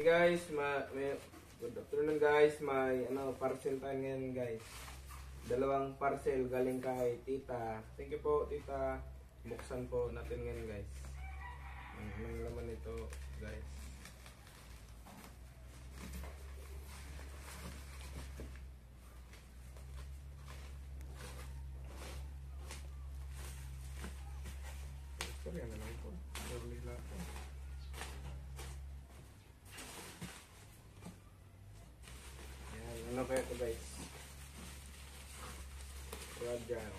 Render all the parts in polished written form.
guys, good afternoon guys. May parcel tayo ngayon guys. Dalawang parcel galing kay tita. Thank you po tita. Buksan po natin ngayon guys. Anong laman ito guys? Sorry na lang po. Sorry lang po. Ano kaya ito guys? Radyan.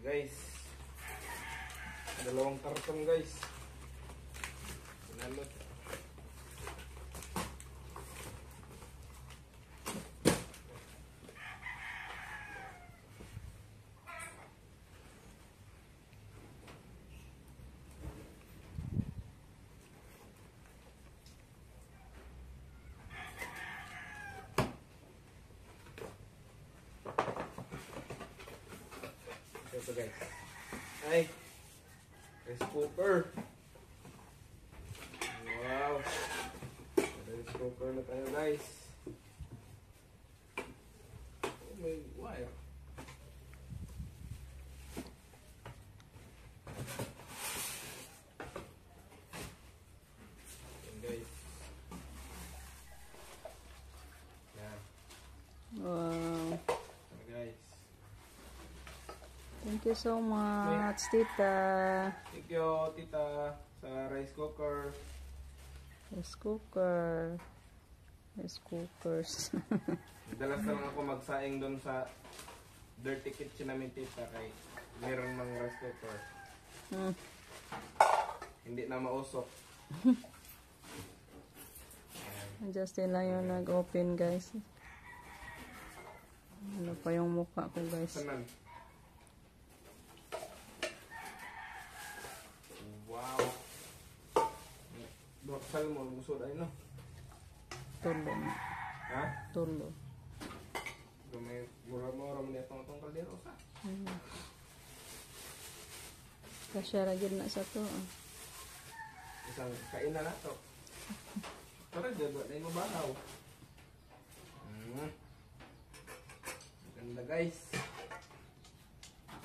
Guys, dalawang karton guys. Pinalot. Ito guys. Ay, rice cooker. Wow. Rice cooker na tayo guys. Oh my wire. Yan guys. Yan. Wow. Guys. Thank you so much, tita. Thank you, tita, sa rice cooker. Rice cooker. Rice cookers. Dalas na lang ako magsaing doon sa dirty kitchen namin, tita, kay meron ng rice cooker. Hindi na mausok. Justin lang yung nag-open, guys. Ano pa yung mukha ko, guys? Sanan? Wow. Dorsal mo, musod ay no? Tulo. Ha? Tulo. May mura-mura mo niya itong kaldero sa. Kasya ragil na sa to. Isang kain na to. Para dyan, ba't na yung mabahaw? Maganda guys.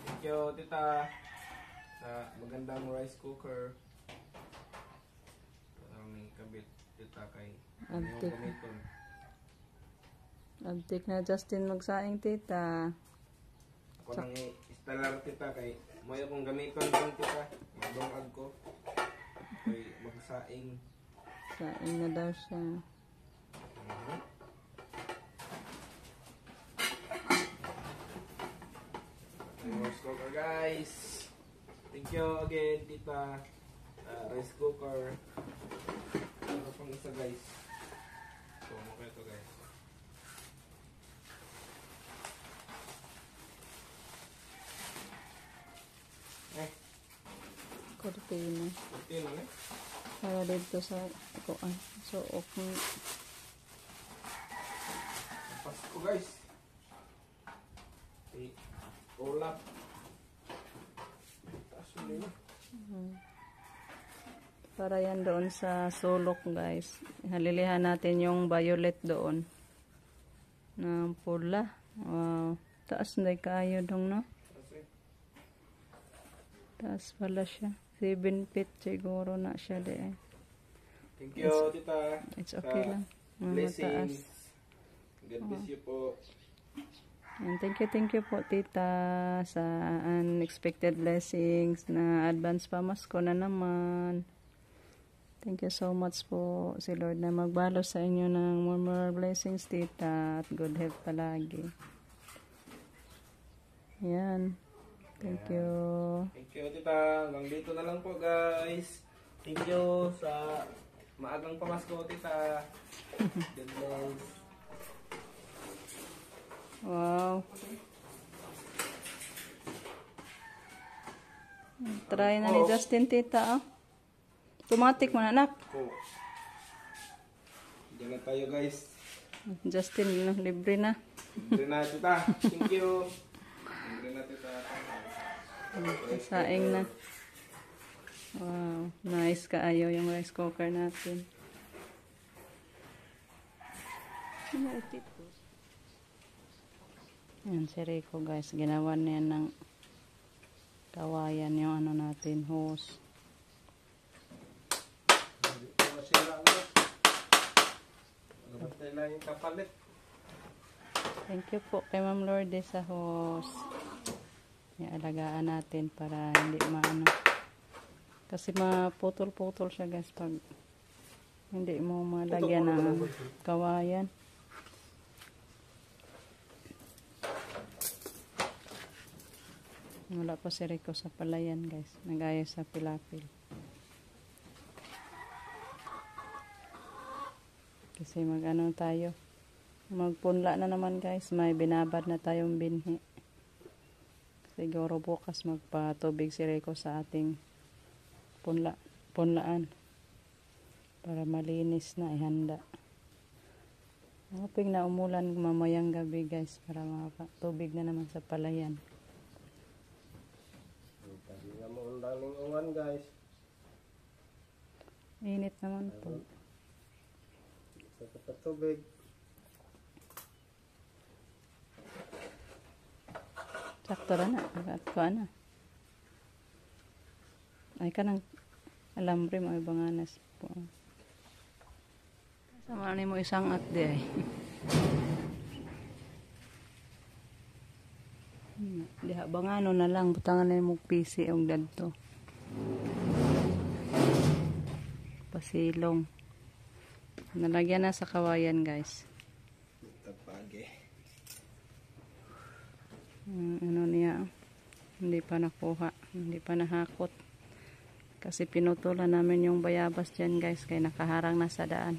Thank you tita sa magandang rice cooker. May kabit tita kay Antik. gamiton. Antik na Justin magsaing, tita. Ako nang installer tita kay may akong gamiton lang tita. Magbangag ko. Kay magsaing. Saing na daw siya. Rice cooker guys. Thank you again tita. Rice cooker. Ano pang isa guys? So ano kaya ito guys? Cortina. Ito yun eh. Para dito sa kuan. So, okay. Pasko guys. Ulap. Taso nila. Para yan doon sa sulok, guys. Halilihan natin yung violet doon. Na pula. Wow. Taas na kayo dong, no? Taas pala siya. 7 feet siguro na siya de. Thank you, tita. It's okay lang. Blessings. God bless you po. And thank you po, tita, sa unexpected blessings na advance pamasko na naman. Thank you so much po, si Lord, na magbalo sa inyo ng more blessings, tita, at good health palagi. Yan. Thank you. Thank you, tita. Hanggang dito na lang po, guys. Thank you sa maagang pamasko, tita. God bless. Wow. Try na ni Justin, tita. Automatic mo na, anak. Oh. Diyan na tayo, guys. Justin, libre na. Libre na, tita. Thank you. Libre na, tita. Saing na. Wow. Nice kaayo yung rice cooker natin. Yan si Rico, guys. Ginawa niya ng kawayan yung ano natin, hose. Masira na. Nabatay lang yung kapalit. Thank you po kay Ma'am Lourdes sa hose. Iaalagaan natin para hindi maano. Kasi maputol-putol siya, guys, pag hindi mo malagyan ng kawayan. Wala pa si Rico sa palayan, guys. Nagaya sa pilapil. Kasi mag-ano tayo. Magpunla na naman, guys. May binabad na tayong binhi. Siguro bukas magpatubig si Rico sa ating punlaan. Para malinis na ihanda. Hoping na umulan mamayang gabi, guys. Para makatubig na naman sa palayan. Hindi na maundang ng uwan, guys. Init naman po. Sa kapatubig. Sakto na. At ko na. Ay ka nang alambre mo ibanganas po. Sama ni mo isang at di ay. Diha bangano na lang butangan na mo pisi og dadto. Pasilong. Nalagyan na sa kawayan, guys. Tapage. Ano niya, hindi pa nakuha, hindi pa nahakot. Kasi pinutulan namin yung bayabas dyan, guys, kaya nakaharang na sa daan.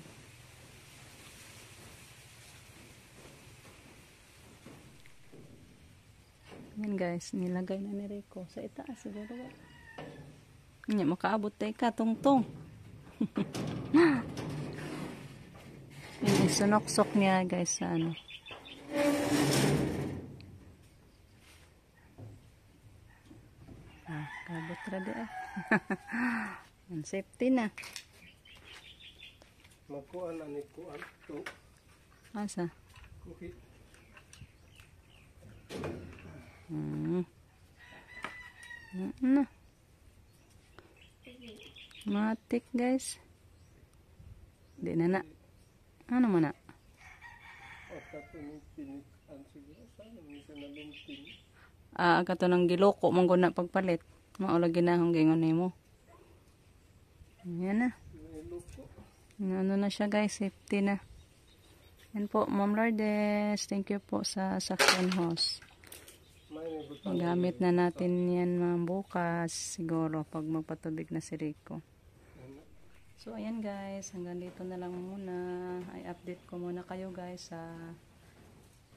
Yan, guys, nilagay na ni Rico sa itaas siguro ba? Hindi makaabot tayo ka, tungtong. Yung sunok-sok niya, guys, sa ano. Kabot rada ah. Ang safety na. Magkuhan na ni kuhan. Ito. Asa? Okay. Na. Matik, guys. Di na na. Ano mo na? Kato ng giloko mong guna pagpalit. Maulagi na akong gingon mo. Yan na. Ano na siya, guys, safety na. Yan po, Ma'am Lourdes. Thank you po sa suction hose. Gamit na natin yan bukas siguro pag magpatubig na si Rico. So ayan, guys, hanggang dito na lang muna. Ay update ko muna kayo, guys, sa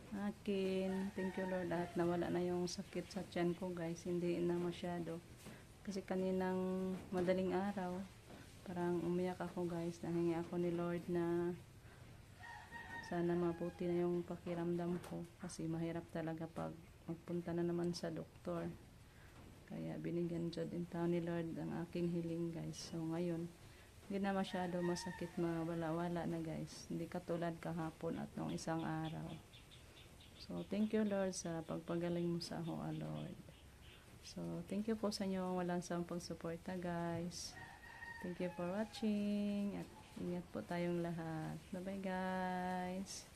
akin. Thank you, Lord, at nawala na yung sakit sa tiyan ko, guys. Hindi na masyado. Kasi kaninang madaling araw, parang umiyak ako, guys. Nahingi ako ni Lord na sana mabuti na yung pakiramdam ko. Kasi mahirap talaga pag magpunta na naman sa doktor. Kaya binigyan Jod in town ni Lord ang aking hiling, guys. So ngayon, hindi na masyado masakit, mawala-wala na, guys. Hindi katulad kahapon at nung isang araw. So, thank you, Lord, sa pagpagaling mo sa ako, Lord. So, thank you po sa inyo walang sawang pagsuporta, guys. Thank you for watching. At ingat po tayong lahat. Bye-bye, guys.